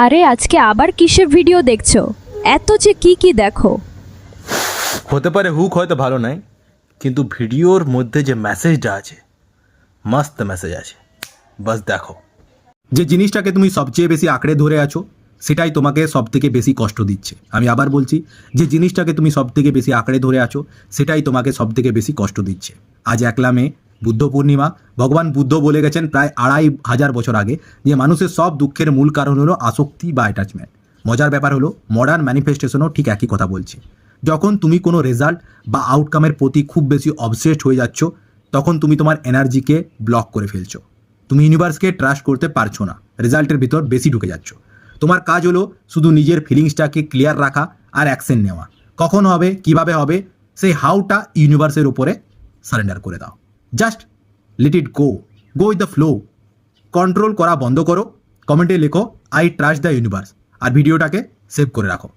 আরে আজকে আবার কিসের ভিডিও দেখছো? এত যে কি দেখো? হতে পারে হুক হয়তো ভালো নয়, কিন্তু ভিডিওর মধ্যে যে মেসেজটা আছে মস্ত মেসেজ আছে, বাস দেখো। যে জিনিসটাকে তুমি সবচেয়ে বেশি আঁকড়ে ধরে আছো সেটাই তোমাকে সবথেকে বেশি কষ্ট দিচ্ছে। আমি আবার বলছি, যে জিনিসটাকে তুমি সবথেকে বেশি আঁকড়ে ধরে আছো সেটাই তোমাকে সবথেকে বেশি কষ্ট দিচ্ছে। আজ 1 মে, বুদ্ধ পূর্ণিমা। ভগবান বুদ্ধ বলে গেছেন প্রায় 2500 বছর আগে যে মানুষের সব দুঃখের মূল কারণ হলো আসক্তি বা অ্যাটাচমেন্ট। মজার ব্যাপার হলো মডার্ন ম্যানিফেস্টেশনও ঠিক একই কথা বলছে। যখন তুমি কোনো রেজাল্ট বা আউটকামের প্রতি খুব বেশি অবসেসড হয়ে যাচ্ছ, তখন তুমি তোমার এনার্জিকে ব্লক করে ফেলছো। তুমি ইউনিভার্সকে ট্রাস্ট করতে পারছো না, রেজাল্টের ভিতর বেশি ঢুকে যাচ্ছ। তোমার কাজ হলো শুধু নিজের ফিলিংসটাকে ক্লিয়ার রাখা আর অ্যাকশন নেওয়া। কখন হবে, কিভাবে হবে, সেই হাউটা ইউনিভার্সের উপরে সারেন্ডার করে দাও। Just let it go with the flow. Control করা বন্ধ করো। কমেন্টে লেখো আই ট্রাস্ট দ্য ইউনিভার্স, আর ভিডিওটাকে সেভ করে রাখো।